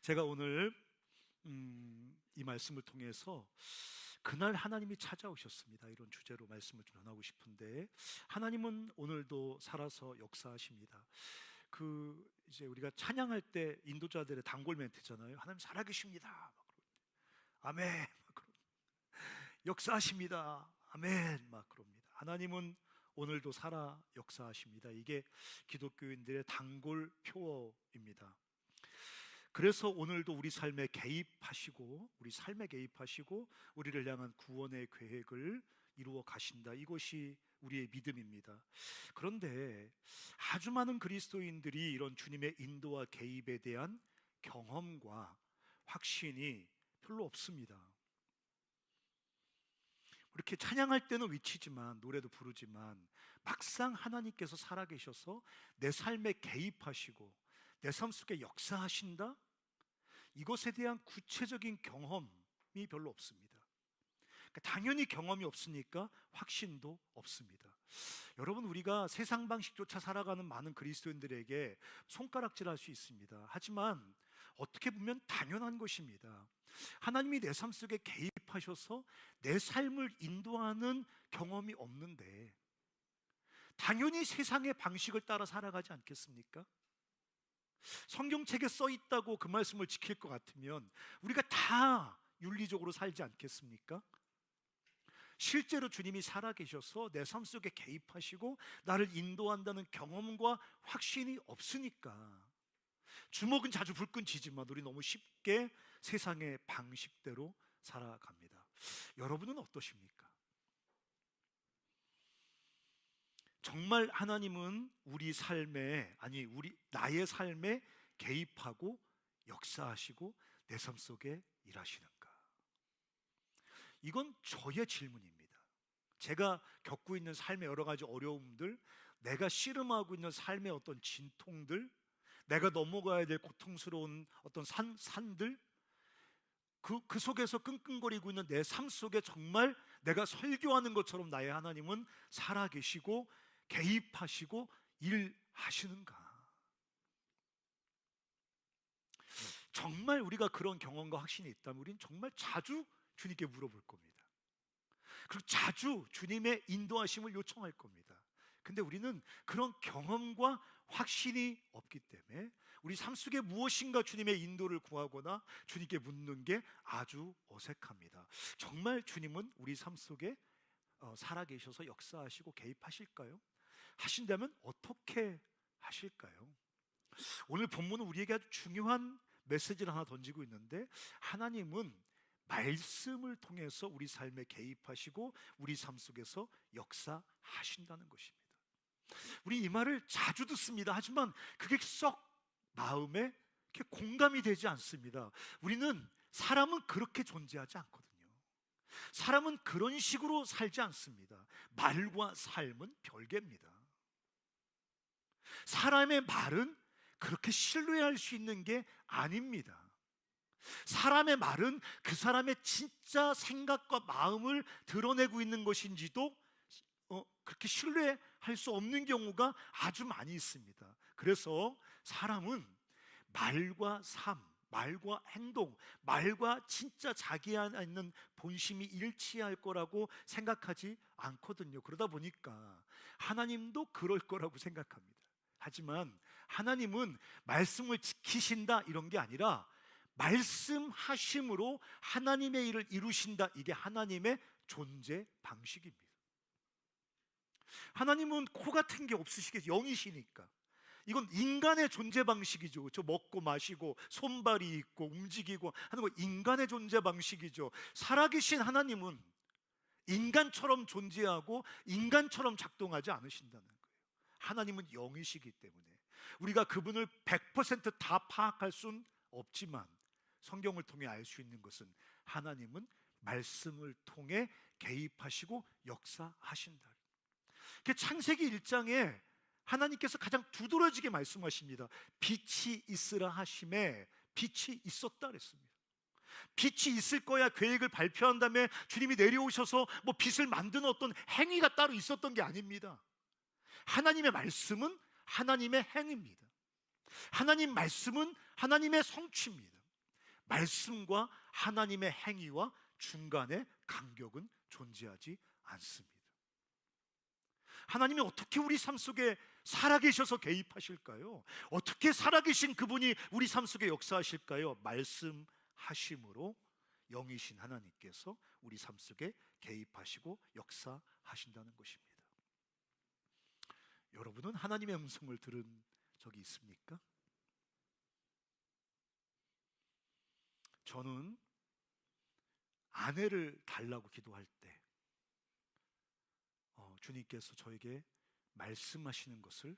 제가 오늘 이 말씀을 통해서 그날 하나님이 찾아오셨습니다, 이런 주제로 말씀을 좀 전하고 싶은데, 하나님은 오늘도 살아서 역사하십니다. 이제 우리가 찬양할 때 인도자들의 단골 멘트잖아요. 하나님 살아계십니다. 막 그러고, 아멘. 막 그러고, 역사하십니다. 아멘. 막 그럽니다. 하나님은 오늘도 살아 역사하십니다. 이게 기독교인들의 단골 표어입니다. 그래서 오늘도 우리 삶에 개입하시고 우리를 향한 구원의 계획을 이루어 가신다. 이것이 우리의 믿음입니다. 그런데 아주 많은 그리스도인들이 이런 주님의 인도와 개입에 대한 경험과 확신이 별로 없습니다. 이렇게 찬양할 때는 외치지만, 노래도 부르지만, 막상 하나님께서 살아계셔서 내 삶에 개입하시고 내 삶 속에 역사하신다? 이것에 대한 구체적인 경험이 별로 없습니다. 그러니까 당연히 경험이 없으니까 확신도 없습니다. 여러분, 우리가 세상 방식조차 살아가는 많은 그리스도인들에게 손가락질할 수 있습니다. 하지만 어떻게 보면 당연한 것입니다. 하나님이 내 삶 속에 개입하셔서 내 삶을 인도하는 경험이 없는데 당연히 세상의 방식을 따라 살아가지 않겠습니까? 성경책에 써 있다고 그 말씀을 지킬 것 같으면 우리가 다 윤리적으로 살지 않겠습니까? 실제로 주님이 살아계셔서 내 삶 속에 개입하시고 나를 인도한다는 경험과 확신이 없으니까 주먹은 자주 불끈 쥐지만 우리 너무 쉽게 세상의 방식대로 살아갑니다. 여러분은 어떠십니까? 정말 하나님은 나의 삶에 개입하고 역사하시고 내 삶 속에 일하시는가? 이건 저의 질문입니다. 제가 겪고 있는 삶의 여러 가지 어려움들, 내가 씨름하고 있는 삶의 어떤 진통들, 내가 넘어가야 될 고통스러운 어떤 산들, 그 속에서 끙끙거리고 있는 내 삶 속에 정말 내가 설교하는 것처럼 나의 하나님은 살아계시고 개입하시고 일하시는가? 정말 우리가 그런 경험과 확신이 있다면 우리는 정말 자주 주님께 물어볼 겁니다. 그리고 자주 주님의 인도하심을 요청할 겁니다. 근데 우리는 그런 경험과 확신이 없기 때문에 우리 삶 속에 무엇인가 주님의 인도를 구하거나 주님께 묻는 게 아주 어색합니다. 정말 주님은 우리 삶 속에 살아계셔서 역사하시고 개입하실까요? 하신다면 어떻게 하실까요? 오늘 본문은 우리에게 아주 중요한 메시지를 하나 던지고 있는데, 하나님은 말씀을 통해서 우리 삶에 개입하시고 우리 삶 속에서 역사하신다는 것입니다. 우리 이 말을 자주 듣습니다. 하지만 그게 썩 마음에 이렇게 공감이 되지 않습니다. 사람은 그렇게 존재하지 않거든요. 사람은 그런 식으로 살지 않습니다. 말과 삶은 별개입니다. 사람의 말은 그렇게 신뢰할 수 있는 게 아닙니다. 사람의 말은 그 사람의 진짜 생각과 마음을 드러내고 있는 것인지도 그렇게 신뢰할 수 없는 경우가 아주 많이 있습니다. 그래서 사람은 말과 삶, 말과 행동, 말과 진짜 자기 안에 있는 본심이 일치할 거라고 생각하지 않거든요. 그러다 보니까 하나님도 그럴 거라고 생각합니다. 하지만 하나님은 말씀을 지키신다 이런 게 아니라 말씀하심으로 하나님의 일을 이루신다, 이게 하나님의 존재 방식입니다. 하나님은 코 같은 게 없으시겠죠. 영이시니까. 이건 인간의 존재 방식이죠. 저 먹고 마시고 손발이 있고 움직이고 하는 거 인간의 존재 방식이죠. 살아계신 하나님은 인간처럼 존재하고 인간처럼 작동하지 않으신다는 거예요. 하나님은 영이시기 때문에 우리가 그분을 100% 파악할 수는 없지만 성경을 통해 알 수 있는 것은 하나님은 말씀을 통해 개입하시고 역사하신다. 창세기 1장에 하나님께서 가장 두드러지게 말씀하십니다. 빛이 있으라 하심에 빛이 있었다 그랬습니다. 빛이 있을 거야 계획을 발표한 다음에 주님이 내려오셔서 빛을 만드는 어떤 행위가 따로 있었던 게 아닙니다. 하나님의 말씀은 하나님의 행위입니다. 하나님 말씀은 하나님의 성취입니다. 말씀과 하나님의 행위와 중간에 간격은 존재하지 않습니다. 하나님이 어떻게 우리 삶 속에 살아계셔서 개입하실까요? 어떻게 살아계신 그분이 우리 삶 속에 역사하실까요? 말씀하심으로 영이신 하나님께서 우리 삶 속에 개입하시고 역사하신다는 것입니다. 여러분은 하나님의 음성을 들은 적이 있습니까? 저는 아내를 달라고 기도할 때 주님께서 저에게 말씀하시는 것을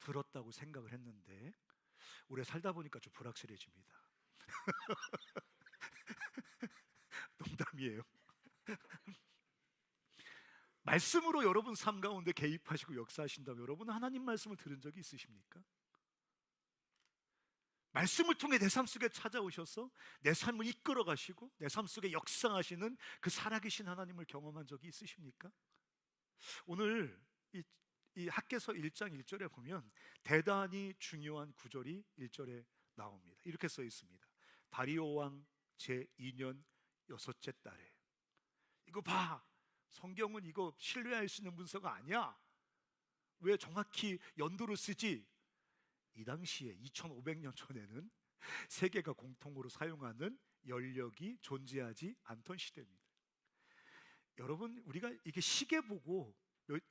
들었다고 생각을 했는데 오래 살다 보니까 좀 불확실해집니다. 농담이에요. 말씀으로 여러분 삶 가운데 개입하시고 역사하신다면 여러분 하나님 말씀을 들은 적이 있으십니까? 말씀을 통해 내 삶 속에 찾아오셔서 내 삶을 이끌어 가시고 내 삶 속에 역사하시는 그 살아계신 하나님을 경험한 적이 있으십니까? 오늘 이 학개서 1장 1절에 보면 대단히 중요한 구절이 1절에 나옵니다. 이렇게 써 있습니다. 다리오 왕 제2년 6째 달에. 이거 봐, 성경은 이거 신뢰할 수 있는 문서가 아니야. 왜 정확히 연도를 쓰지? 이 당시에 2500년 전에는 세계가 공통으로 사용하는 연력이 존재하지 않던 시대입니다. 여러분, 우리가 이게 시계 보고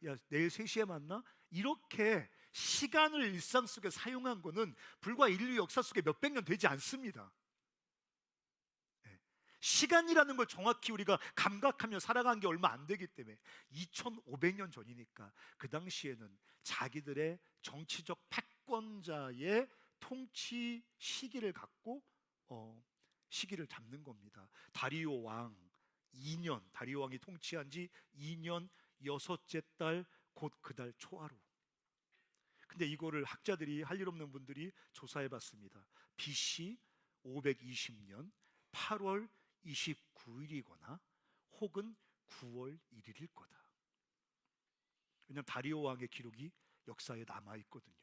야, 내일 3시에 만나? 이렇게 시간을 일상 속에 사용한 거는 불과 인류 역사 속에 몇백 년 되지 않습니다. 시간이라는 걸 정확히 우리가 감각하며 살아간 게 얼마 안 되기 때문에 2500년 전이니까 그 당시에는 자기들의 정치적 패권자의 통치 시기를 갖고 시기를 잡는 겁니다. 다리오 왕이 통치한 지 2년 6째 달, 곧 그 달 초하루. 근데 이거를 학자들이, 할 일 없는 분들이 조사해 봤습니다. BC 520년 8월 29일이거나 혹은 9월 1일일 거다. 왜냐하면 다리오 왕의 기록이 역사에 남아 있거든요.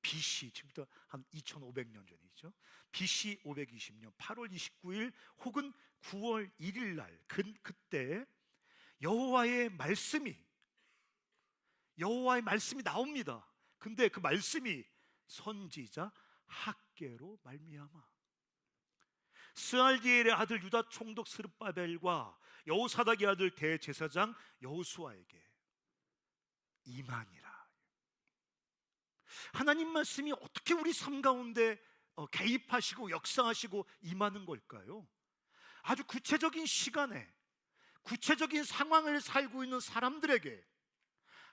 BC, 지금부터 한 2500년 전이죠. BC 520년 8월 29일 혹은 9월 1일 날, 그때 여호와의 말씀이 나옵니다. 근데 그 말씀이 선지자 학개로 말미암아 스알디엘의 아들 유다 총독 스룹바벨과 여호사닥의 아들 대제사장 여호수아에게 임하니라. 하나님 말씀이 어떻게 우리 삶 가운데 개입하시고 역사하시고 임하는 걸까요? 아주 구체적인 시간에 구체적인 상황을 살고 있는 사람들에게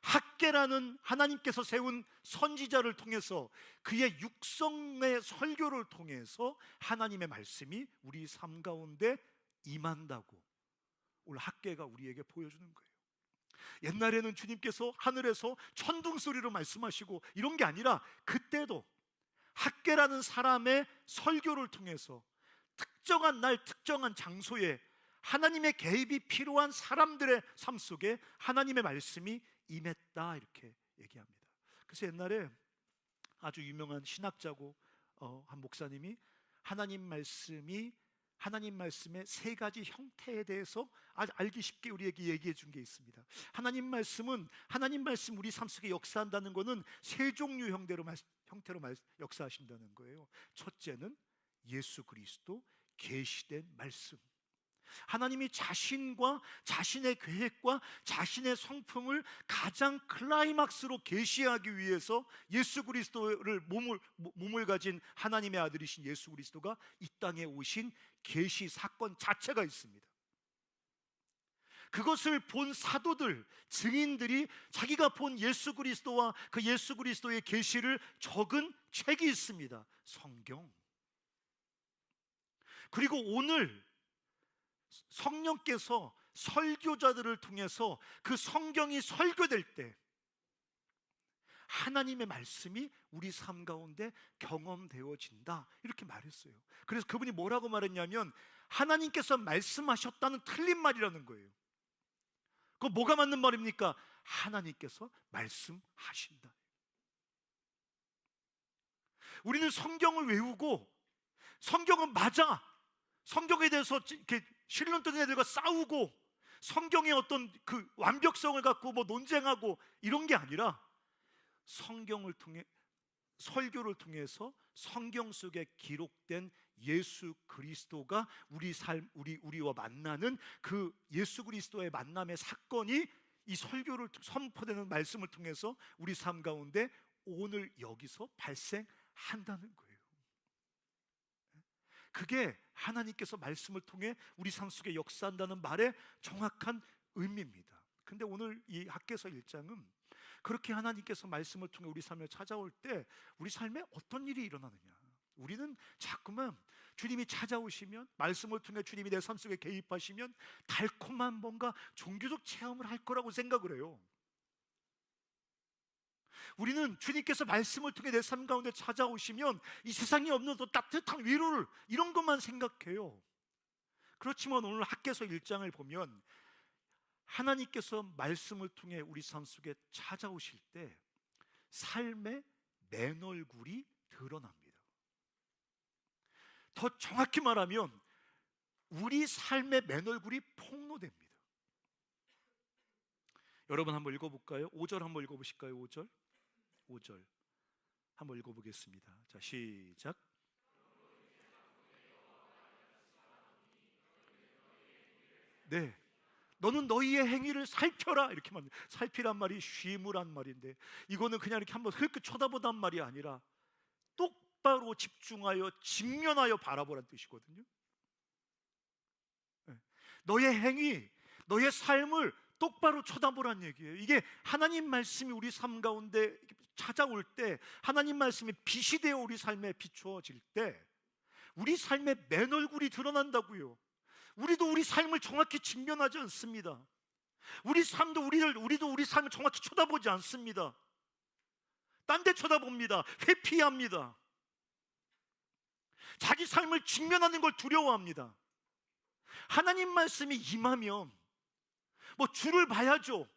학개라는 하나님께서 세운 선지자를 통해서 그의 육성의 설교를 통해서 하나님의 말씀이 우리 삶 가운데 임한다고 오늘 학개가 우리에게 보여주는 거예요. 옛날에는 주님께서 하늘에서 천둥 소리로 말씀하시고 이런 게 아니라 그때도 학개라는 사람의 설교를 통해서 특정한 날 특정한 장소에 하나님의 개입이 필요한 사람들의 삶 속에 하나님의 말씀이 임했다, 이렇게 얘기합니다. 그래서 옛날에 아주 유명한 신학자고 한 목사님이 하나님 말씀의 3가지 형태에 대해서 아주 알기 쉽게 우리에게 얘기해 준 게 있습니다. 하나님 말씀 우리 삶 속에 역사한다는 것은 3종류 형태로 역사하신다는 거예요. 첫째는 예수 그리스도 계시된 말씀. 하나님이 자신과 자신의 계획과 자신의 성품을 가장 클라이막스로 계시하기 위해서 예수 그리스도를 몸을 가진 하나님의 아들이신 예수 그리스도가 이 땅에 오신 계시 사건 자체가 있습니다. 그것을 본 사도들, 증인들이 자기가 본 예수 그리스도와 그 예수 그리스도의 계시를 적은 책이 있습니다. 성경. 그리고 오늘 성령께서 설교자들을 통해서 그 성경이 설교될 때 하나님의 말씀이 우리 삶 가운데 경험되어진다, 이렇게 말했어요. 그래서 그분이 뭐라고 말했냐면 하나님께서 말씀하셨다는 틀린 말이라는 거예요. 그거 뭐가 맞는 말입니까? 하나님께서 말씀하신다. 우리는 성경을 외우고 성경은 맞아. 성경에 대해서 이렇게 실론 뜯는 애들과 싸우고 성경의 어떤 그 완벽성을 갖고 뭐 논쟁하고 이런 게 아니라 성경을 통해, 설교를 통해서 성경 속에 기록된 예수 그리스도가 우리와 만나는 그 예수 그리스도의 만남의 사건이 이 설교를 선포되는 말씀을 통해서 우리 삶 가운데 오늘 여기서 발생한다는 거예요. 그게 하나님께서 말씀을 통해 우리 삶 속에 역사한다는 말의 정확한 의미입니다. 근데 오늘 이 학개서 1장은 그렇게 하나님께서 말씀을 통해 우리 삶에 찾아올 때 우리 삶에 어떤 일이 일어나느냐, 우리는 자꾸만 주님이 찾아오시면, 말씀을 통해 주님이 내 삶 속에 개입하시면 달콤한 뭔가 종교적 체험을 할 거라고 생각을 해요. 우리는 주님께서 말씀을 통해 내 삶 가운데 찾아오시면 이 세상에 없는 또 따뜻한 위로를, 이런 것만 생각해요. 그렇지만 오늘 학개서 1장을 보면 하나님께서 말씀을 통해 우리 삶 속에 찾아오실 때 삶의 맨얼굴이 드러납니다. 더 정확히 말하면 우리 삶의 맨얼굴이 폭로됩니다. 여러분 한번 읽어볼까요? 5절 한번 읽어보실까요? 5절 한번 읽어보겠습니다. 자, 시작. 네, 너는 너희의 행위를 살펴라, 이렇게 만, 살피란 말이 쉬무란 말인데 이거는 그냥 이렇게 한번 흘끗 쳐다보단 말이 아니라 똑바로 집중하여 직면하여 바라보란 뜻이거든요. 네. 너의 행위, 너의 삶을 똑바로 쳐다보란 얘기예요. 이게 하나님 말씀이 우리 삶 가운데 찾아올 때, 하나님 말씀이 빛이 되어 우리 삶에 비추어질 때 우리 삶의 맨얼굴이 드러난다고요. 우리도 우리 삶을 정확히 직면하지 않습니다. 우리도 우리 삶을 정확히 쳐다보지 않습니다. 딴 데 쳐다봅니다. 회피합니다. 자기 삶을 직면하는 걸 두려워합니다. 하나님 말씀이 임하면 뭐 주를 봐야죠.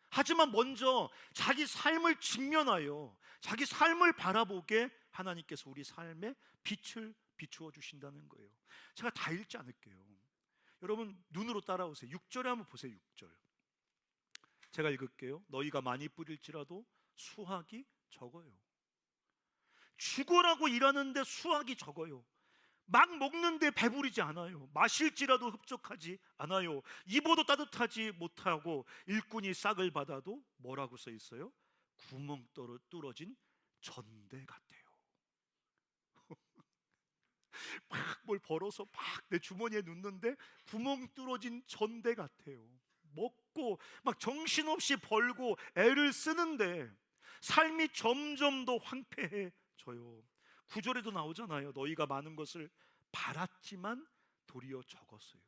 하지만 먼저 자기 삶을 직면하여 자기 삶을 바라보게 하나님께서 우리 삶에 빛을 비추어 주신다는 거예요. 제가 다 읽지 않을게요. 여러분 눈으로 따라오세요. 6절에 한번 보세요. 6절 제가 읽을게요. 너희가 많이 뿌릴지라도 수확이 적어요. 죽으라고 일하는데 수확이 적어요. 막 먹는데 배부르지 않아요. 마실지라도 흡족하지 않아요. 입어도 따뜻하지 못하고 일꾼이 싹을 받아도 뭐라고 써 있어요? 구멍 뚫어진 전대 같아요. 막 뭘 벌어서 막 내 주머니에 넣는데 구멍 뚫어진 전대 같아요. 먹고 막 정신없이 벌고 애를 쓰는데 삶이 점점 더 황폐해져요. 9절에도 나오잖아요. 너희가 많은 것을 바랐지만 도리어 적었어요.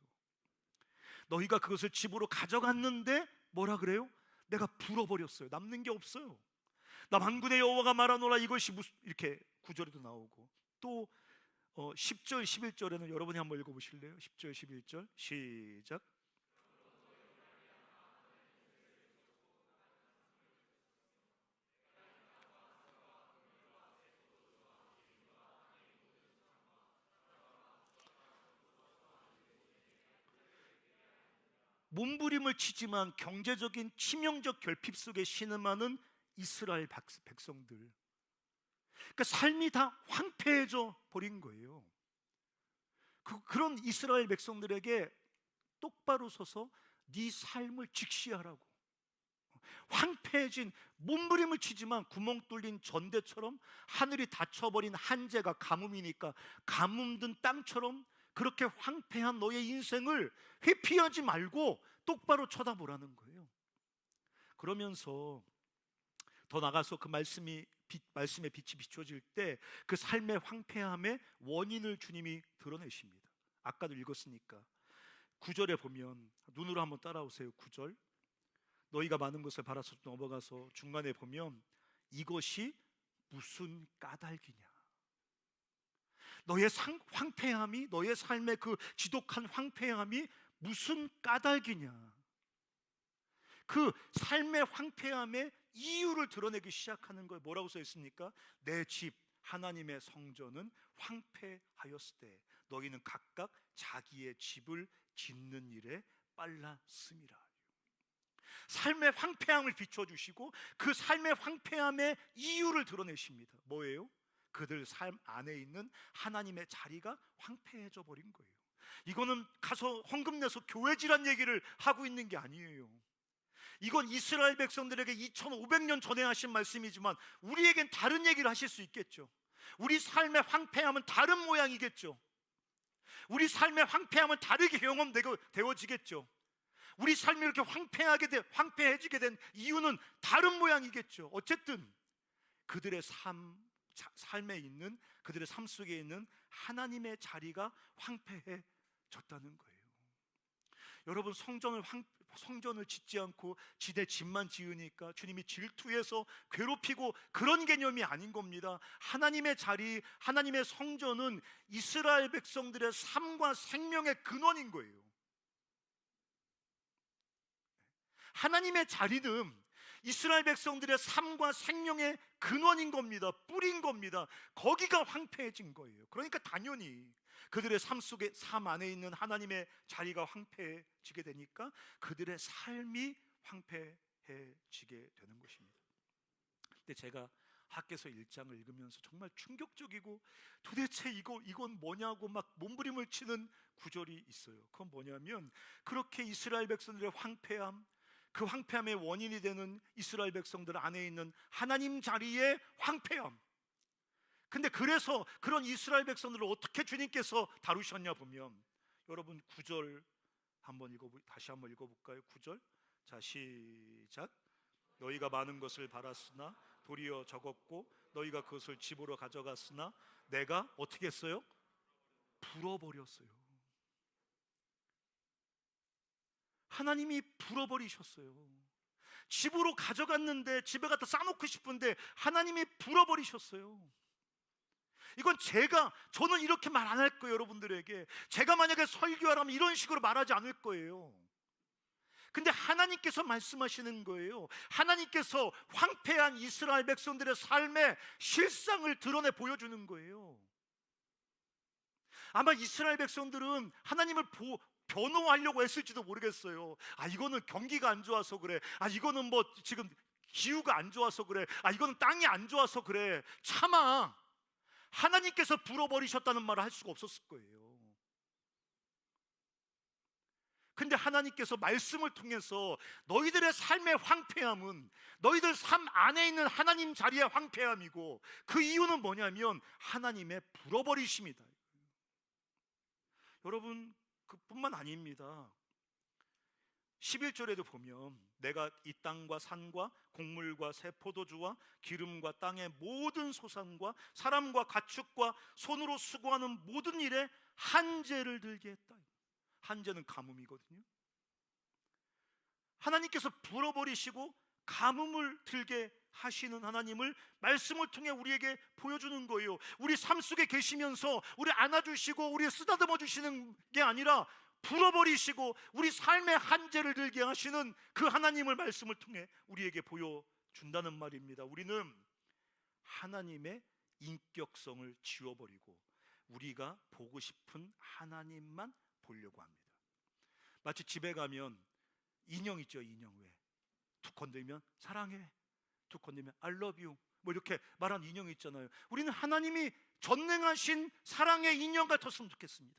너희가 그것을 집으로 가져갔는데 뭐라 그래요? 내가 불어버렸어요. 남는 게 없어요. 나 만군의 여호와가 말하노라 이것이 무슨, 이렇게 9절에도 나오고 또 10절 11절에는 여러분이 한번 읽어보실래요? 10절 11절 시작. 몸부림을 치지만 경제적인 치명적 결핍 속에 신음하는 이스라엘 백성들, 그러니까 삶이 다 황폐해져 버린 거예요. 그런 이스라엘 백성들에게 똑바로 서서 네 삶을 직시하라고, 황폐해진 몸부림을 치지만 구멍 뚫린 전대처럼 하늘이 닫혀버린 한재가 가뭄이니까 가뭄 든 땅처럼 그렇게 황폐한 너의 인생을 회피하지 말고 똑바로 쳐다보라는 거예요. 그러면서 더 나가서 그 말씀의 빛이 비춰질 때 그 삶의 황폐함의 원인을 주님이 드러내십니다. 아까도 읽었으니까 9절에 보면 눈으로 한번 따라오세요. 9절 너희가 많은 것을 바라서 넘어가서 중간에 보면 이것이 무슨 까닭이냐, 너의 황폐함이, 너의 삶의 그 지독한 황폐함이 무슨 까닭이냐, 그 삶의 황폐함의 이유를 드러내기 시작하는 거예요. 뭐라고 써 있습니까? 내 집, 하나님의 성전은 황폐하였을 때 너희는 각각 자기의 집을 짓는 일에 빨랐음이라. 삶의 황폐함을 비춰주시고 그 삶의 황폐함의 이유를 드러내십니다. 뭐예요? 그들 삶 안에 있는 하나님의 자리가 황폐해져 버린 거예요. 이거는 가서 헌금 내서 교회지란 얘기를 하고 있는 게 아니에요. 이건 이스라엘 백성들에게 2500년 전에 하신 말씀이지만 우리에겐 다른 얘기를 하실 수 있겠죠. 우리 삶의 황폐함은 다른 모양이겠죠. 우리 삶의 황폐함은 다르게 경험되어지겠죠. 우리 삶이 이렇게 황폐해지게 된 이유는 다른 모양이겠죠. 어쨌든 그들의 삶에 있는, 그들의 삶 속에 있는 하나님의 자리가 황폐해졌다는 거예요. 여러분, 성전을 짓지 않고 지대 집만 지으니까 주님이 질투해서 괴롭히고 그런 개념이 아닌 겁니다. 하나님의 자리, 하나님의 성전은 이스라엘 백성들의 삶과 생명의 근원인 거예요. 하나님의 자리는 이스라엘 백성들의 삶과 생명의 근원인 겁니다. 뿌린 겁니다. 거기가 황폐해진 거예요. 그러니까 당연히 그들의 삶 안에 있는 하나님의 자리가 황폐해지게 되니까 그들의 삶이 황폐해지게 되는 것입니다. 근데 제가 학개서 1장을 읽으면서 정말 충격적이고 도대체 이건 뭐냐고 막 몸부림을 치는 구절이 있어요. 그건 뭐냐면 그렇게 이스라엘 백성들의 황폐함, 그 황폐함의 원인이 되는 이스라엘 백성들 안에 있는 하나님 자리의 황폐함. 근데 그래서 그런 이스라엘 백성들을 어떻게 주님께서 다루셨냐 보면, 여러분 9절 다시 한번 읽어볼까요? 9절. 자, 시작. 너희가 많은 것을 바랐으나 도리어 적었고 너희가 그것을 집으로 가져갔으나 내가 어떻게 했어요? 불어버렸어요. 하나님이 불어버리셨어요. 집으로 가져갔는데, 집에 갖다 싸놓고 싶은데 하나님이 불어버리셨어요. 이건 저는 이렇게 말 안 할 거예요. 여러분들에게 제가 만약에 설교하라면 이런 식으로 말하지 않을 거예요. 근데 하나님께서 말씀하시는 거예요. 하나님께서 황폐한 이스라엘 백성들의 삶의 실상을 드러내 보여주는 거예요. 아마 이스라엘 백성들은 하나님을 변호하려고 했을지도 모르겠어요. 이거는 경기가 안 좋아서 그래. 이거는 뭐 지금 기후가 안 좋아서 그래. 이거는 땅이 안 좋아서 그래. 차마 하나님께서 불어버리셨다는 말을 할 수가 없었을 거예요. 근데 하나님께서 말씀을 통해서 너희들의 삶의 황폐함은 너희들 삶 안에 있는 하나님 자리의 황폐함이고, 그 이유는 뭐냐면 하나님의 불어버리심이다. 여러분, 그뿐만 아닙니다. 11절에도 보면 내가 이 땅과 산과 곡물과 새 포도주와 기름과 땅의 모든 소산과 사람과 가축과 손으로 수고하는 모든 일에 한죄를 들게 했다. 한죄는 가뭄이거든요. 하나님께서 불어버리시고 가뭄을 들게 하시는 하나님을 말씀을 통해 우리에게 보여주는 거예요. 우리 삶 속에 계시면서 우리 안아주시고 우리 쓰다듬어 주시는 게 아니라 불어버리시고 우리 삶의 한죄를 들게 하시는 그 하나님을 말씀을 통해 우리에게 보여준다는 말입니다. 우리는 하나님의 인격성을 지워버리고 우리가 보고 싶은 하나님만 보려고 합니다. 마치 집에 가면 인형 있죠. 인형. 왜? 툭 건들면 사랑해, 툭 건들면 I love you, 뭐 이렇게 말하는 인형이 있잖아요. 우리는 하나님이 전능하신 사랑의 인형 같았으면 좋겠습니다.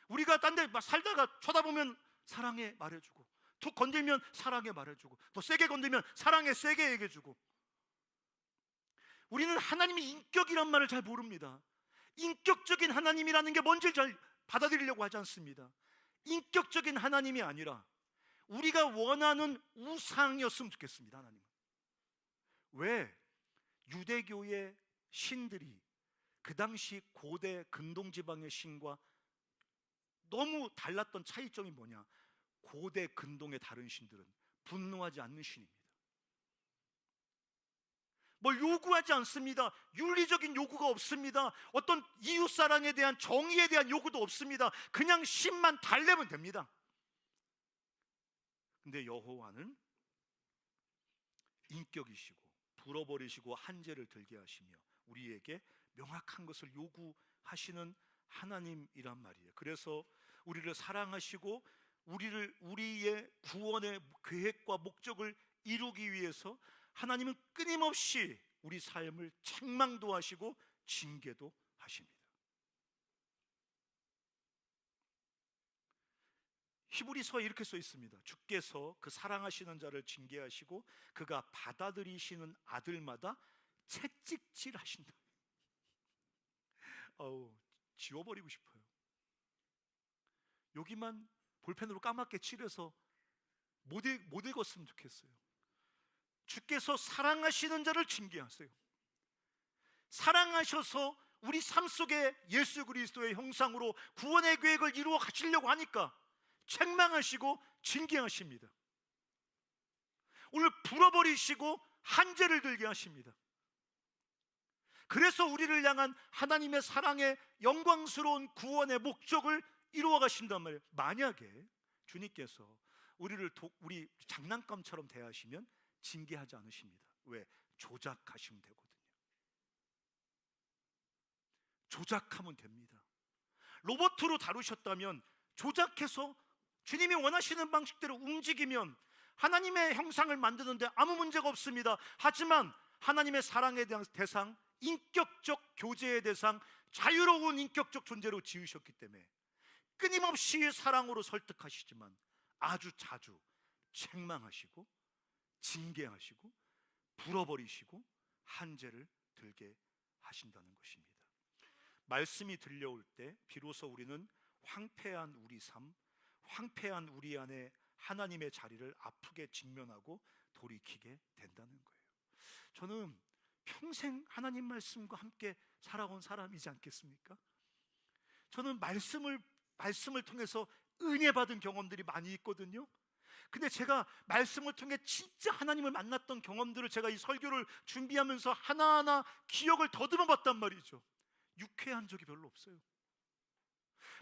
우리가 딴 데 살다가 쳐다보면 사랑해 말해주고, 툭 건들면 사랑해 말해주고, 더 세게 건들면 사랑해 세게 얘기해주고. 우리는 하나님의 인격이란 말을 잘 모릅니다. 인격적인 하나님이라는 게 뭔지 잘 받아들이려고 하지 않습니다. 인격적인 하나님이 아니라 우리가 원하는 우상이었으면 좋겠습니다. 하나님은. 왜? 유대교의 신들이 그 당시 고대 근동지방의 신과 너무 달랐던 차이점이 뭐냐? 고대 근동의 다른 신들은 분노하지 않는 신입니다. 뭘 요구하지 않습니다. 윤리적인 요구가 없습니다. 어떤 이웃사랑에 대한 정의에 대한 요구도 없습니다. 그냥 신만 달래면 됩니다. 근데 여호와는 인격이시고 불어버리시고 한죄를 들게 하시며 우리에게 명확한 것을 요구하시는 하나님이란 말이에요. 그래서 우리를 사랑하시고 우리의 구원의 계획과 목적을 이루기 위해서 하나님은 끊임없이 우리 삶을 책망도 하시고 징계도 하십니다. 히브리서에 이렇게 써 있습니다. 주께서 그 사랑하시는 자를 징계하시고 그가 받아들이시는 아들마다 채찍질 하신다. 지워버리고 싶어요. 여기만 볼펜으로 까맣게 칠해서 못 읽었으면 좋겠어요. 주께서 사랑하시는 자를 징계하세요. 사랑하셔서 우리 삶 속에 예수 그리스도의 형상으로 구원의 계획을 이루어 가시려고 하니까 책망하시고 징계하십니다. 오늘 불어버리시고 한죄를 들게 하십니다. 그래서 우리를 향한 하나님의 사랑의 영광스러운 구원의 목적을 이루어 가신단 말이에요. 만약에 주님께서 우리 장난감처럼 대하시면 징계하지 않으십니다. 왜? 조작하시면 되거든요. 조작하면 됩니다. 로봇으로 다루셨다면 조작해서 주님이 원하시는 방식대로 움직이면 하나님의 형상을 만드는데 아무 문제가 없습니다. 하지만 하나님의 사랑에 대한 대상, 인격적 교제의 대상, 자유로운 인격적 존재로 지으셨기 때문에 끊임없이 사랑으로 설득하시지만 아주 자주 책망하시고 징계하시고 불어버리시고 한죄를 들게 하신다는 것입니다. 말씀이 들려올 때 비로소 우리는 황폐한 우리 삶, 황폐한 우리 안에 하나님의 자리를 아프게 직면하고 돌이키게 된다는 거예요. 저는 평생 하나님 말씀과 함께 살아온 사람이지 않겠습니까? 저는 말씀을 통해서 은혜 받은 경험들이 많이 있거든요. 근데 제가 말씀을 통해 진짜 하나님을 만났던 경험들을 제가 이 설교를 준비하면서 하나하나 기억을 더듬어 봤단 말이죠. 유쾌한 적이 별로 없어요.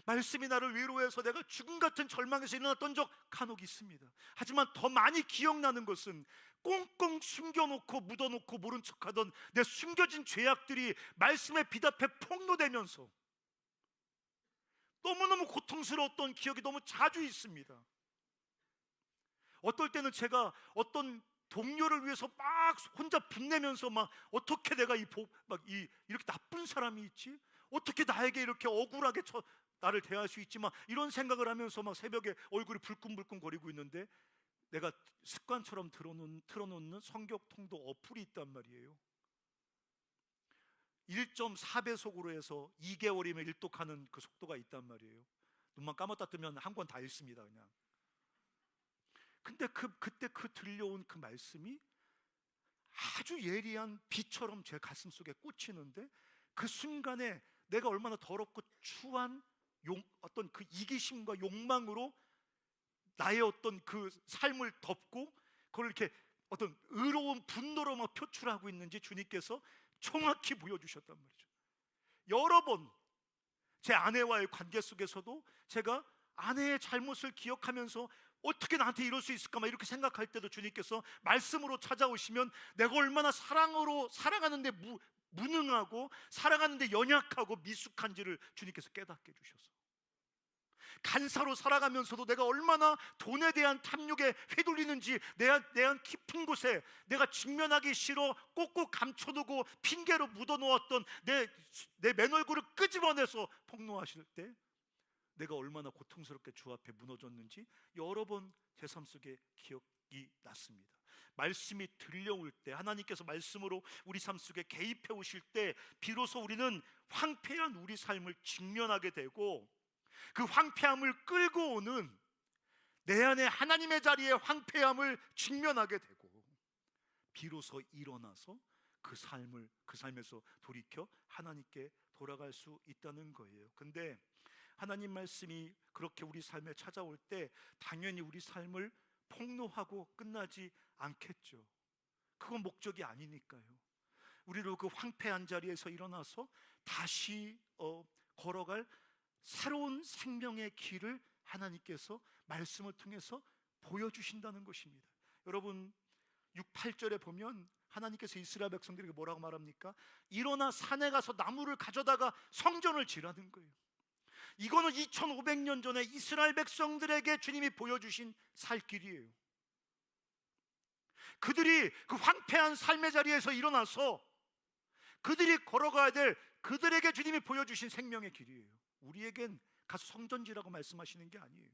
말씀이 나를 위로해서 내가 죽음 같은 절망에서 일어났던 적 간혹 있습니다. 하지만 더 많이 기억나는 것은 꽁꽁 숨겨놓고 묻어놓고 모른 척하던 내 숨겨진 죄악들이 말씀에 비답해 폭로되면서 너무너무 고통스러웠던 기억이 너무 자주 있습니다. 어떨 때는 제가 어떤 동료를 위해서 막 혼자 분내면서 막 어떻게 내가 이렇게 나쁜 사람이 있지? 어떻게 나에게 이렇게 억울하게 나를 대할 수 있지만 이런 생각을 하면서 막 새벽에 얼굴이 불끈불끈 거리고 있는데 내가 습관처럼 틀어놓는 성경통도 어플이 있단 말이에요. 1.4배속으로 해서 2개월이면 일독하는 그 속도가 있단 말이에요. 눈만 감았다 뜨면 한 권 다 읽습니다 그냥. 근데 그때 들려온 그 말씀이 아주 예리한 비처럼 제 가슴 속에 꽂히는데 그 순간에 내가 얼마나 더럽고 추한 어떤 그 이기심과 욕망으로 나의 어떤 그 삶을 덮고 그걸 이렇게 어떤 의로운 분노로 막 표출하고 있는지 주님께서 정확히 보여주셨단 말이죠. 여러 번 제 아내와의 관계 속에서도 제가 아내의 잘못을 기억하면서 어떻게 나한테 이럴 수 있을까 막 이렇게 생각할 때도 주님께서 말씀으로 찾아오시면 내가 얼마나 사랑하는데 무능하고 사랑하는데 연약하고 미숙한지를 주님께서 깨닫게 해주셔서 간사로 살아가면서도 내가 얼마나 돈에 대한 탐욕에 휘둘리는지 내 안 깊은 곳에 내가 직면하기 싫어 꼭꼭 감춰두고 핑계로 묻어놓았던 내 맨얼굴을 끄집어내서 폭로하실 때 내가 얼마나 고통스럽게 주 앞에 무너졌는지 여러 번 제 삶 속에 기억이 났습니다. 말씀이 들려올 때 하나님께서 말씀으로 우리 삶 속에 개입해 오실 때 비로소 우리는 황폐한 우리 삶을 직면하게 되고 그 황폐함을 끌고 오는 내 안에 하나님의 자리에 황폐함을 직면하게 되고 비로소 일어나서 그 삶에서 돌이켜 하나님께 돌아갈 수 있다는 거예요. 근데 하나님 말씀이 그렇게 우리 삶에 찾아올 때 당연히 우리 삶을 폭로하고 끝나지 않겠죠. 그건 목적이 아니니까요. 우리로 그 황폐한 자리에서 일어나서 다시 걸어갈 새로운 생명의 길을 하나님께서 말씀을 통해서 보여주신다는 것입니다. 여러분 6, 8절에 보면 하나님께서 이스라엘 백성들에게 뭐라고 말합니까? 일어나 산에 가서 나무를 가져다가 성전을 지라는 거예요. 이거는 2500년 전에 이스라엘 백성들에게 주님이 보여주신 살 길이에요. 그들이 그 황폐한 삶의 자리에서 일어나서 그들이 걸어가야 될, 그들에게 주님이 보여주신 생명의 길이에요. 우리에겐 가서 성전지라고 말씀하시는 게 아니에요.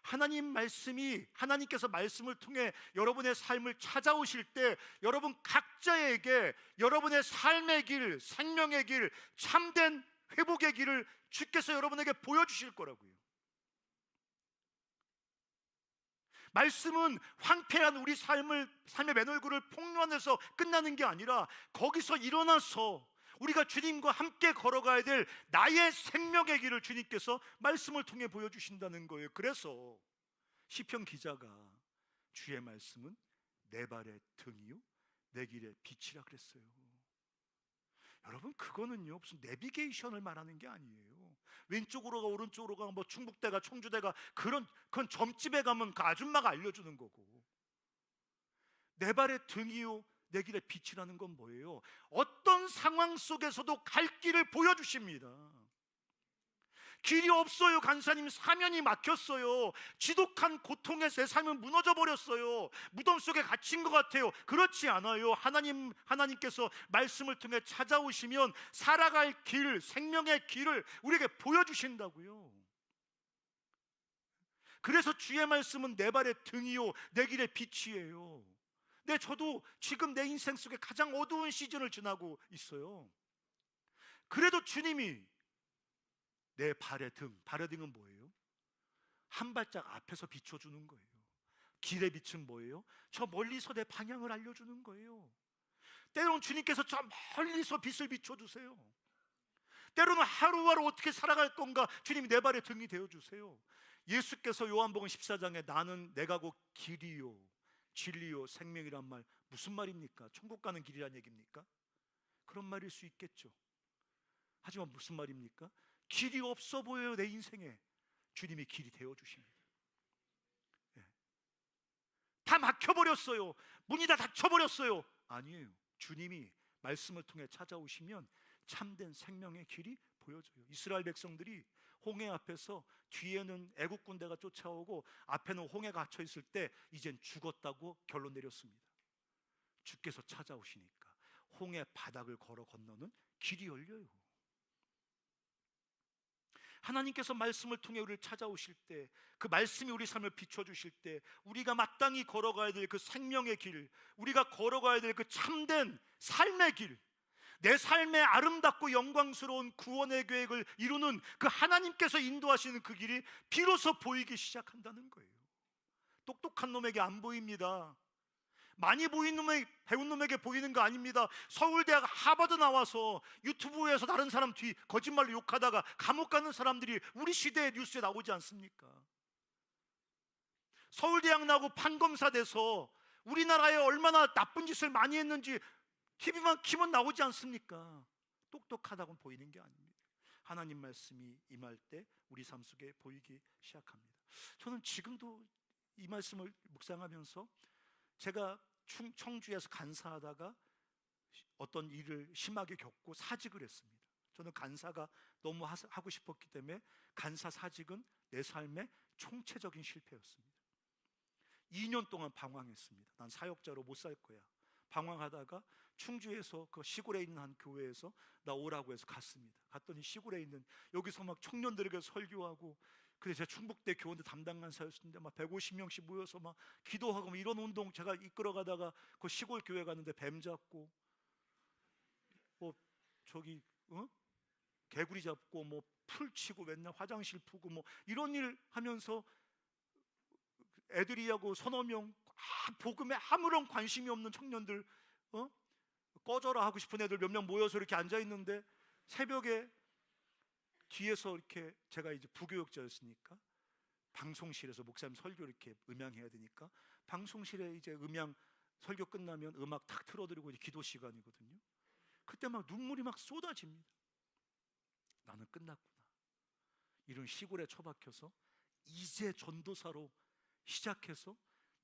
하나님 말씀이, 하나님께서 말씀을 통해 여러분의 삶을 찾아오실 때 여러분 각자에게 여러분의 삶의 길, 생명의 길, 참된 회복의 길을 주께서 여러분에게 보여주실 거라고요. 말씀은 황폐한 우리 삶의 맨 얼굴을 폭로하면서 끝나는 게 아니라 거기서 일어나서 우리가 주님과 함께 걸어가야 될 나의 생명의 길을 주님께서 말씀을 통해 보여주신다는 거예요. 그래서 시편 기자가 주의 말씀은 내 발의 등이요 내 길의 빛이라 그랬어요. 여러분, 그거는요 무슨 내비게이션을 말하는 게 아니에요. 왼쪽으로 가 오른쪽으로 가, 뭐 충북대가 청주대가, 그건 점집에 가면 그 아줌마가 알려주는 거고, 내 발의 등이요 내 길의 빛이라는 건 뭐예요? 어떤 상황 속에서도 갈 길을 보여주십니다. 길이 없어요. 간사님 사면이 막혔어요. 지독한 고통에 제 삶은 무너져 버렸어요. 무덤 속에 갇힌 것 같아요. 그렇지 않아요. 하나님께서 말씀을 통해 찾아오시면 살아갈 길, 생명의 길을 우리에게 보여주신다고요. 그래서 주의 말씀은 내 발의 등이요 내 길의 빛이에요. 네, 저도 지금 내 인생 속에 가장 어두운 시즌을 지나고 있어요. 그래도 주님이 내 발의 등, 발의 등은 뭐예요? 한 발짝 앞에서 비춰주는 거예요. 길의 빛은 뭐예요? 저 멀리서 내 방향을 알려주는 거예요. 때로는 주님께서 저 멀리서 빛을 비춰주세요. 때로는 하루하루 어떻게 살아갈 건가 주님이 내 발의 등이 되어주세요. 예수께서 요한복음 14장에 나는 내가 곧 길이요 진리요 생명이란 말, 무슨 말입니까? 천국 가는 길이란 얘기입니까? 그런 말일 수 있겠죠. 하지만 무슨 말입니까? 길이 없어 보여요. 내 인생에 주님이 길이 되어주십니다. 다 막혀버렸어요. 문이 다 닫혀버렸어요. 아니에요. 주님이 말씀을 통해 찾아오시면 참된 생명의 길이 보여져요. 이스라엘 백성들이 홍해 앞에서 뒤에는 애국 군대가 쫓아오고 앞에는 홍해가 갇혀 있을 때 이젠 죽었다고 결론 내렸습니다. 주께서 찾아오시니까 홍해 바닥을 걸어 건너는 길이 열려요. 하나님께서 말씀을 통해 우리를 찾아오실 때, 그 말씀이 우리 삶을 비춰주실 때 우리가 마땅히 걸어가야 될 그 생명의 길, 우리가 걸어가야 될 그 참된 삶의 길, 내 삶의 아름답고 영광스러운 구원의 계획을 이루는 그 하나님께서 인도하시는 그 길이 비로소 보이기 시작한다는 거예요. 똑똑한 놈에게 안 보입니다. 많이 보인 놈에, 배운 놈에게 보이는 거 아닙니다. 서울대학 하버드 나와서 유튜브에서 다른 사람 뒤 거짓말로 욕하다가 감옥 가는 사람들이 우리 시대의 뉴스에 나오지 않습니까? 서울대학 나오고 판검사 돼서 우리나라에 얼마나 나쁜 짓을 많이 했는지 TV만 키면 나오지 않습니까? 똑똑하다고 보이는 게 아닙니다. 하나님 말씀이 임할 때 우리 삶 속에 보이기 시작합니다. 저는 지금도 이 말씀을 묵상하면서 제가 청주에서 간사하다가 어떤 일을 심하게 겪고 사직을 했습니다. 저는 간사가 너무 하고 싶었기 때문에 간사 사직은 내 삶의 총체적인 실패였습니다. 2년 동안 방황했습니다. 난 사역자로 못 살 거야. 방황하다가 충주에서 그 시골에 있는 한 교회에서 나 오라고 해서 갔습니다. 갔더니 시골에 있는, 여기서 막 청년들에게 설교하고, 그래서 제가 충북대 교원대 담당 간사였는데 막 150명씩 모여서 막 기도하고 막 이런 운동 제가 이끌어가다가 그 시골 교회 갔는데 뱀 잡고 뭐 저기 개구리 잡고 뭐 풀 치고 맨날 화장실 푸고 뭐 이런 일 하면서 애들이하고 서너 명 복음에 아무런 관심이 없는 청년들, 꺼져라 하고 싶은 애들 몇 명 모여서 이렇게 앉아 있는데 새벽에 뒤에서 이렇게, 제가 이제 부교역자였으니까 방송실에서 목사님 설교 이렇게 음향해야 되니까 방송실에 이제 음향 설교 끝나면 음악 탁 틀어드리고 이제 기도 시간이거든요. 그때 막 눈물이 막 쏟아집니다. 나는 끝났구나. 이런 시골에 처박혀서 이제 전도사로 시작해서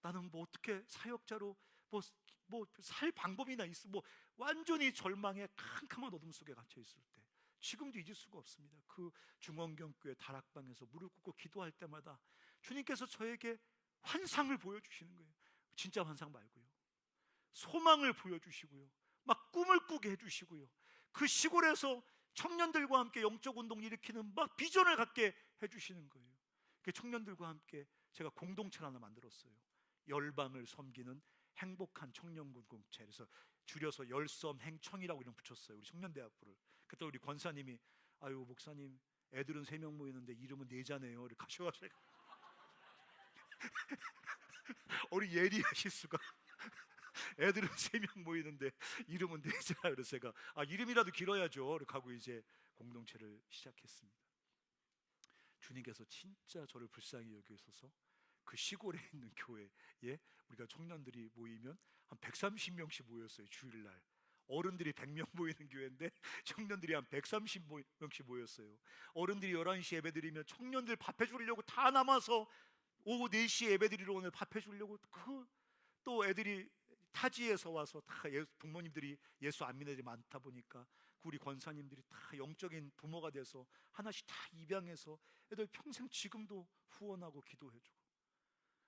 나는 뭐 어떻게 사역자로 뭐 살 방법이나 있어? 뭐 완전히 절망의 캄캄한 어둠 속에 갇혀 있을 때 지금도 잊을 수가 없습니다. 그 중원경교회 다락방에서 무릎 꿇고 기도할 때마다 주님께서 저에게 환상을 보여주시는 거예요. 진짜 환상 말고요, 소망을 보여주시고요, 막 꿈을 꾸게 해주시고요, 그 시골에서 청년들과 함께 영적 운동을 일으키는 막 비전을 갖게 해주시는 거예요. 그 청년들과 함께 제가 공동체를 하나 만들었어요. 열방을 섬기는 행복한 청년군 공동체. 그래서 줄여서 열섬행청이라고 이름 붙였어요. 우리 청년대학부를. 그때 우리 권사님이 아유 목사님, 애들은 3명 모이는데 이름은 4자네요 이렇게 하셔가지고 우리 예리하실 수가. 애들은 3명 모이는데 이름은 4자. 그래서 제가 이름이라도 길어야죠 이렇게 하고 이제 공동체를 시작했습니다. 주님께서 진짜 저를 불쌍히 여기셔서 그 시골에 있는 교회에 우리가 청년들이 모이면 한 130명씩 모였어요. 주일날 어른들이 100명 모이는 교회인데 청년들이 한 130명씩 모였어요. 어른들이 11시 예배드리면 청년들 밥 해주려고 다 남아서 오후 4시 예배드리러 오늘 밥 해주려고, 또 애들이 타지에서 와서 다 부모님들이 예수 안 믿는 애들이 많다 보니까 우리 권사님들이 다 영적인 부모가 돼서 하나씩 다 입양해서 애들 평생 지금도 후원하고 기도해주고,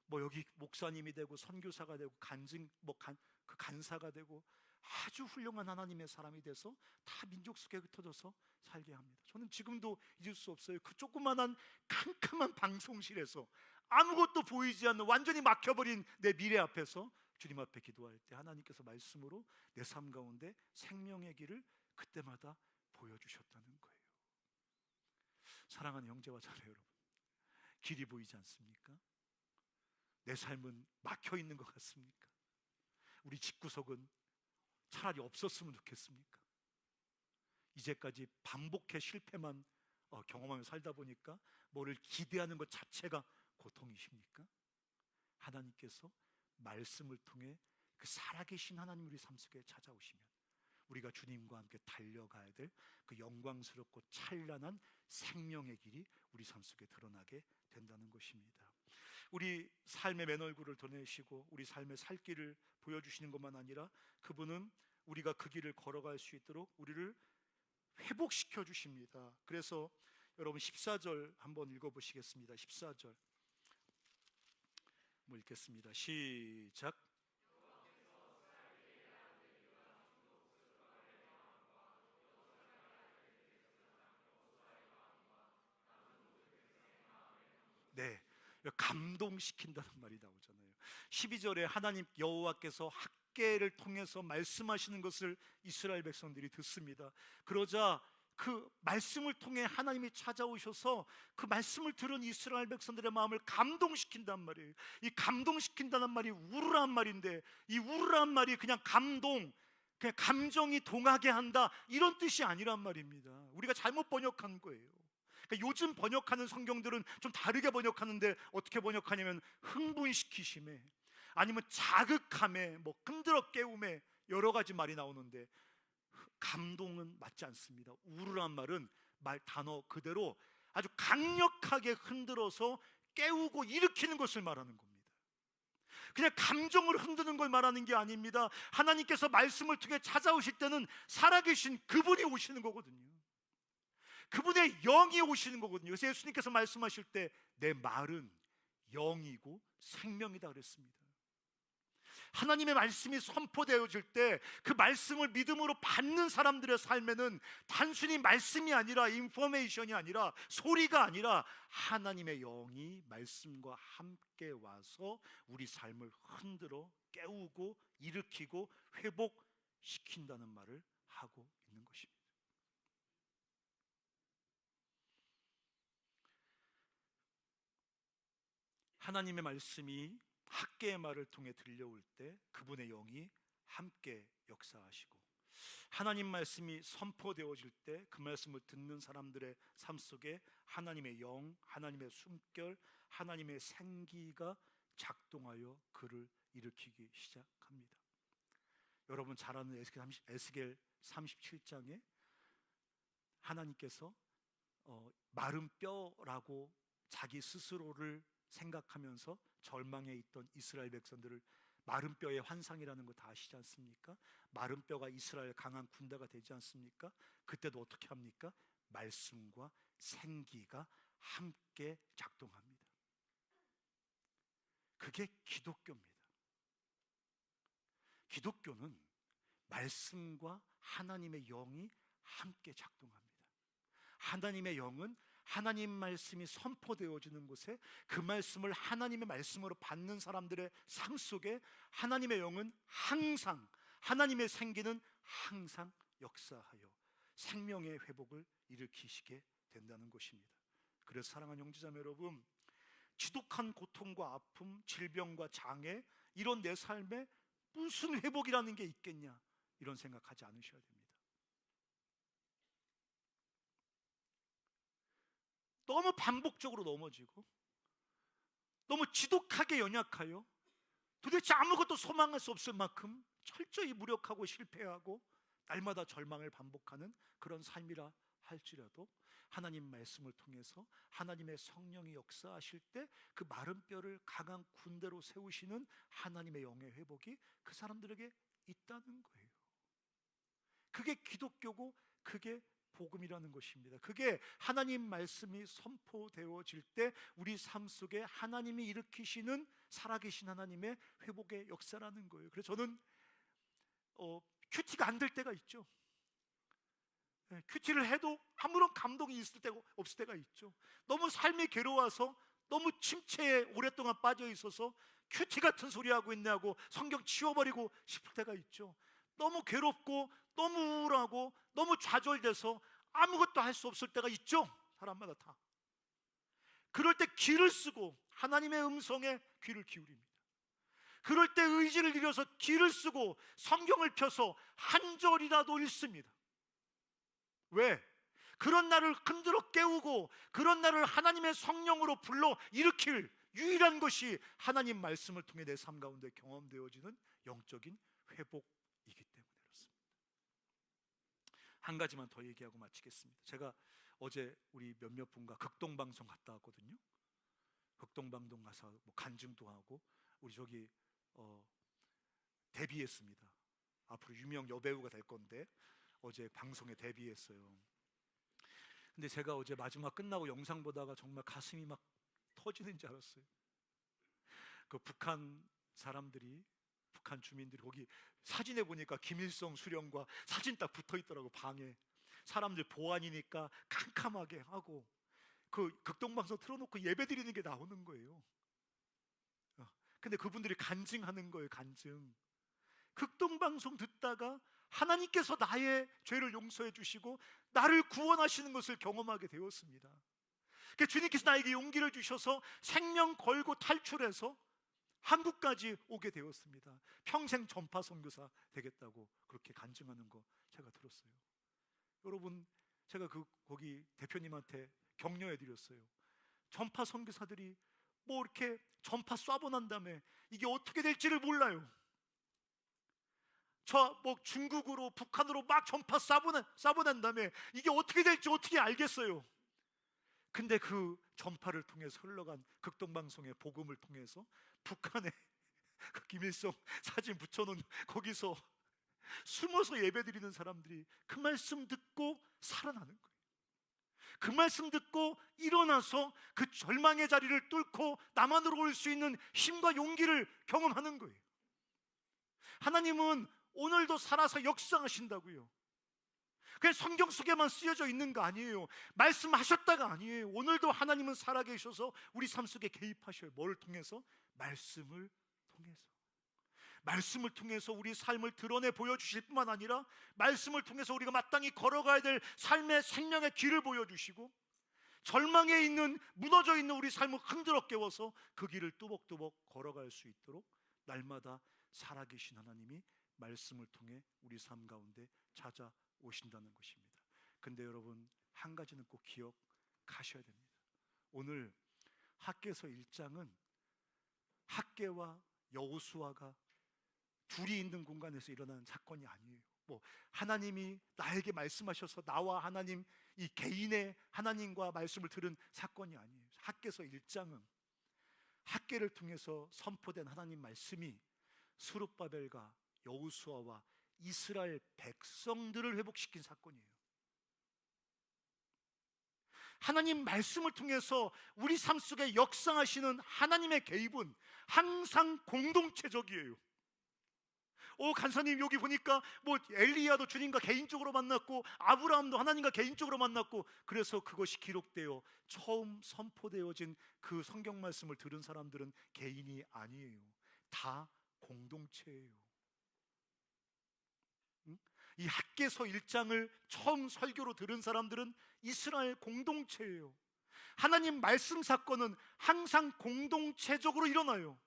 뭐 여기 목사님이 되고 선교사가 되고 그 간사가 되고 아주 훌륭한 하나님의 사람이 돼서 다 민족 속에 흩어져서 살게 합니다. 저는 지금도 잊을 수 없어요. 그 조그만한 캄캄한 방송실에서 아무것도 보이지 않는 완전히 막혀버린 내 미래 앞에서 주님 앞에 기도할 때 하나님께서 말씀으로 내 삶 가운데 생명의 길을 그때마다 보여주셨다는 거예요. 사랑하는 형제와 자매 여러분, 길이 보이지 않습니까? 내 삶은 막혀 있는 것 같습니까? 우리 집구석은 차라리 없었으면 좋겠습니까? 이제까지 반복해 실패만 경험하며 살다 보니까 뭐를 기대하는 것 자체가 고통이십니까? 하나님께서 말씀을 통해 그 살아계신 하나님 우리 삶 속에 찾아오시면 우리가 주님과 함께 달려가야 될 그 영광스럽고 찬란한 생명의 길이 우리 삶 속에 드러나게 된다는 것입니다. 우리 삶의 맨얼굴을 드러내시고 우리 삶의 살 길을 보여주시는 것만 아니라 그분은 우리가 그 길을 걸어갈 수 있도록 우리를 회복시켜 주십니다. 그래서 여러분 14절 한번 읽어보시겠습니다. 14절 읽겠습니다. 시작. 네, 감동시킨다는 말이 나오잖아요. 12절에 하나님 여호와께서 학궤를 통해서 말씀하시는 것을 이스라엘 백성들이 듣습니다. 그러자 그 말씀을 통해 하나님이 찾아오셔서 그 말씀을 들은 이스라엘 백성들의 마음을 감동시킨단 말이에요. 이 감동시킨다는 말이 우르란 말인데, 이 우르란 말이 그냥 그냥 감정이 동하게 한다 이런 뜻이 아니란 말입니다. 우리가 잘못 번역한 거예요. 그러니까 요즘 번역하는 성경들은 좀 다르게 번역하는데 어떻게 번역하냐면 흥분시키심에, 아니면 자극함에, 뭐 흔들어 깨움에 여러 가지 말이 나오는데 감동은 맞지 않습니다. 우르란 말은 단어 그대로 아주 강력하게 흔들어서 깨우고 일으키는 것을 말하는 겁니다. 그냥 감정을 흔드는 걸 말하는 게 아닙니다. 하나님께서 말씀을 통해 찾아오실 때는 살아계신 그분이 오시는 거거든요. 그분의 영이 오시는 거거든요. 그래서 예수님께서 말씀하실 때 내 말은 영이고 생명이다 그랬습니다. 하나님의 말씀이 선포되어질 때 그 말씀을 믿음으로 받는 사람들의 삶에는 단순히 말씀이 아니라 인포메이션이 아니라 소리가 아니라 하나님의 영이 말씀과 함께 와서 우리 삶을 흔들어 깨우고 일으키고 회복시킨다는 말을 하고 있는 것입니다. 하나님의 말씀이 학개의 말을 통해 들려올 때 그분의 영이 함께 역사하시고, 하나님 말씀이 선포되어질 때 그 말씀을 듣는 사람들의 삶 속에 하나님의 영, 하나님의 숨결, 하나님의 생기가 작동하여 그를 일으키기 시작합니다. 여러분 잘 아는 에스겔 37장에 하나님께서 마른 뼈라고 자기 스스로를 생각하면서 절망해 있던 이스라엘 백성들을 마른 뼈의 환상이라는 거 다 아시지 않습니까? 마른 뼈가 이스라엘 강한 군대가 되지 않습니까? 그때도 어떻게 합니까? 말씀과 생기가 함께 작동합니다. 그게 기독교입니다. 기독교는 말씀과 하나님의 영이 함께 작동합니다. 하나님의 영은 하나님 말씀이 선포되어지는 곳에 그 말씀을 하나님의 말씀으로 받는 사람들의 삶 속에 하나님의 영은 항상, 하나님의 생기는 항상 역사하여 생명의 회복을 일으키시게 된다는 것입니다. 그래서 사랑하는 형제자매 여러분, 지독한 고통과 아픔, 질병과 장애, 이런 내 삶에 무슨 회복이라는 게 있겠냐, 이런 생각하지 않으셔야 됩니다. 너무 반복적으로 넘어지고 너무 지독하게 연약하여 도대체 아무것도 소망할 수 없을 만큼 철저히 무력하고 실패하고 날마다 절망을 반복하는 그런 삶이라 할지라도 하나님 말씀을 통해서 하나님의 성령이 역사하실 때 그 마른 뼈를 강한 군대로 세우시는 하나님의 영의 회복이 그 사람들에게 있다는 거예요. 그게 기독교고 그게 복음이라는 것입니다. 그게 하나님 말씀이 선포되어질 때 우리 삶 속에 하나님이 일으키시는 살아계신 하나님의 회복의 역사라는 거예요. 그래서 저는 큐티가 안 될 때가 있죠. 큐티를 해도 아무런 감동이 있을 때가 없을 때가 있죠. 너무 삶이 괴로워서 너무 침체에 오랫동안 빠져 있어서 큐티 같은 소리 하고 있냐고 성경 치워버리고 싶을 때가 있죠. 너무 괴롭고 너무 우울하고 너무 좌절돼서 아무것도 할 수 없을 때가 있죠. 사람마다 다. 그럴 때 귀를 쓰고 하나님의 음성에 귀를 기울입니다. 그럴 때 의지를 들여서 귀를 쓰고 성경을 펴서 한 절이라도 읽습니다. 왜? 그런 나를 흔들어 깨우고 그런 나를 하나님의 성령으로 불러 일으킬 유일한 것이 하나님 말씀을 통해 내 삶 가운데 경험되어지는 영적인 회복이기 때문에 그렇습니다. 한 가지만 더 얘기하고 마치겠습니다. 제가 어제 우리 몇몇 분과 극동방송 갔다 왔거든요. 극동방송 가서 뭐 간증도 하고 우리 저기 데뷔했습니다. 앞으로 유명 여배우가 될 건데 어제 방송에 데뷔했어요. 근데 제가 어제 마지막 끝나고 영상 보다가 정말 가슴이 막 터지는 줄 알았어요. 그 북한 사람들이, 북한 주민들이 거기 사진에 보니까 김일성 수령과 사진 딱 붙어 있더라고. 방에 사람들 보안이니까 캄캄하게 하고 그 극동방송 틀어놓고 예배 드리는 게 나오는 거예요. 근데 그분들이 간증하는 거예요. 간증. 극동방송 듣다가 하나님께서 나의 죄를 용서해 주시고 나를 구원하시는 것을 경험하게 되었습니다. 그러니까 주님께서 나에게 용기를 주셔서 생명 걸고 탈출해서 한국까지 오게 되었습니다. 평생 전파 선교사 되겠다고 그렇게 간증하는 거 제가 들었어요. 여러분, 제가 거기 대표님한테 격려해 드렸어요. 전파 선교사들이 뭐 이렇게 전파 쏴보 난 다음에 이게 어떻게 될지를 몰라요. 저 뭐 중국으로 북한으로 막 전파 쏴보낸 다음에 이게 어떻게 될지 어떻게 알겠어요. 근데 그 전파를 통해서 흘러간 극동방송의 복음을 통해서 북한에 그 김일성 사진 붙여놓은 거기서 숨어서 예배드리는 사람들이 그 말씀 듣고 살아나는 거예요. 그 말씀 듣고 일어나서 그 절망의 자리를 뚫고 남한으로 올 수 있는 힘과 용기를 경험하는 거예요. 하나님은 오늘도 살아서 역사하신다고요. 그냥 성경 속에만 쓰여져 있는 거 아니에요. 말씀하셨다가 아니에요. 오늘도 하나님은 살아계셔서 우리 삶 속에 개입하셔요. 뭘 통해서? 말씀을 통해서. 말씀을 통해서 우리 삶을 드러내 보여주실 뿐만 아니라 말씀을 통해서 우리가 마땅히 걸어가야 될 삶의 생명의 길을 보여주시고 절망에 있는, 무너져 있는 우리 삶을 흔들어 깨워서 그 길을 뚜벅뚜벅 걸어갈 수 있도록 날마다 살아계신 하나님이 말씀을 통해 우리 삶 가운데 찾아오신다는 것입니다. 근데 여러분, 한 가지는 꼭 기억하셔야 됩니다. 오늘 학개서 1장은 학개와 여호수아가 둘이 있는 공간에서 일어나는 사건이 아니에요. 뭐 하나님이 나에게 말씀하셔서 나와 하나님, 이 개인의 하나님과 말씀을 들은 사건이 아니에요. 학개서 1장은 학개를 통해서 선포된 하나님 말씀이 스룹바벨과 여호수아와 이스라엘 백성들을 회복시킨 사건이에요. 하나님 말씀을 통해서 우리 삶 속에 역사하시는 하나님의 개입은 항상 공동체적이에요. 간사님, 여기 보니까 엘리야도 주님과 개인적으로 만났고 아브라함도 하나님과 개인적으로 만났고, 그래서 그것이 기록되어 처음 선포되어진 그 성경 말씀을 들은 사람들은 개인이 아니에요. 다 공동체예요. 이 학개서 1장을 처음 설교로 들은 사람들은 이스라엘 공동체예요. 하나님 말씀 사건은 항상 공동체적으로 일어나요.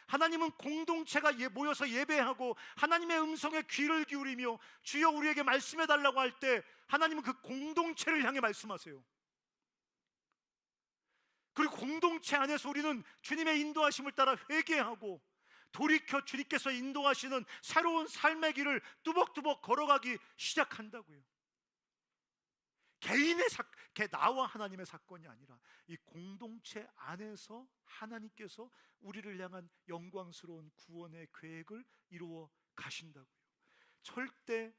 하나님은 공동체가 모여서 예배하고 하나님의 음성에 귀를 기울이며 주여 우리에게 말씀해 달라고 할 때 하나님은 그 공동체를 향해 말씀하세요. 그리고 공동체 안에서 우리는 주님의 인도하심을 따라 회개하고 돌이켜 주님께서 인도하시는 새로운 삶의 길을 뚜벅뚜벅 걸어가기 시작한다고요. 개인의 나와 하나님의 사건이 아니라 이 공동체 안에서 하나님께서 우리를 향한 영광스러운 구원의 계획을 이루어 가신다고요. 절대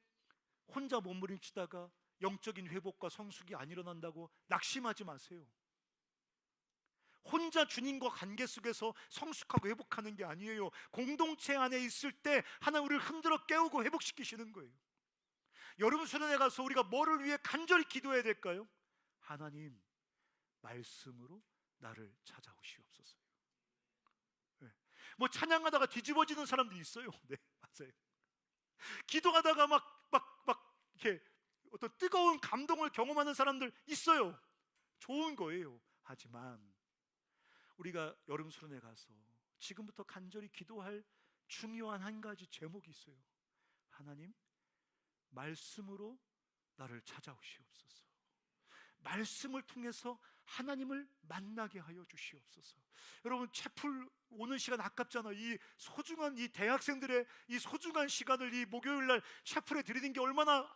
혼자 몸부림치다가 영적인 회복과 성숙이 안 일어난다고 낙심하지 마세요. 혼자 주님과 관계 속에서 성숙하고 회복하는 게 아니에요. 공동체 안에 있을 때 하나님 우리를 흔들어 깨우고 회복시키시는 거예요. 여름 수련회 가서 우리가 뭐를 위해 간절히 기도해야 될까요? 하나님, 말씀으로 나를 찾아오시옵소서. 네. 찬양하다가 뒤집어지는 사람들이 있어요. 네, 맞아요. 기도하다가 막 이렇게 어떤 뜨거운 감동을 경험하는 사람들 있어요. 좋은 거예요. 하지만 우리가 여름 수련회 가서 지금부터 간절히 기도할 중요한 한 가지 제목이 있어요. 하나님, 말씀으로 나를 찾아오시옵소서. 말씀을 통해서 하나님을 만나게 하여 주시옵소서. 여러분, 채플 오는 시간 아깝잖아요. 이 소중한 이 대학생들의 이 소중한 시간을 이 목요일 날 채플에 드리는 게 얼마나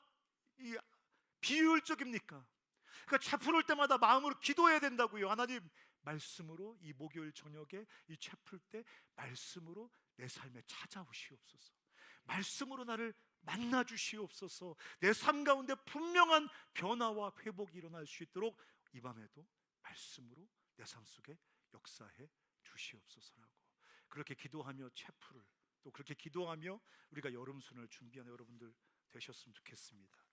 이 비효율적입니까? 그러니까 채플 올 때마다 마음으로 기도해야 된다고요. 하나님, 말씀으로 이 목요일 저녁에 이 채플 때 말씀으로 내 삶에 찾아오시옵소서. 말씀으로 나를 만나 주시옵소서. 내 삶 가운데 분명한 변화와 회복이 일어날 수 있도록 이 밤에도 말씀으로 내 삶 속에 역사해 주시옵소서라고, 그렇게 기도하며 채플을, 또 그렇게 기도하며 우리가 여름 수련을 준비하는 여러분들 되셨으면 좋겠습니다.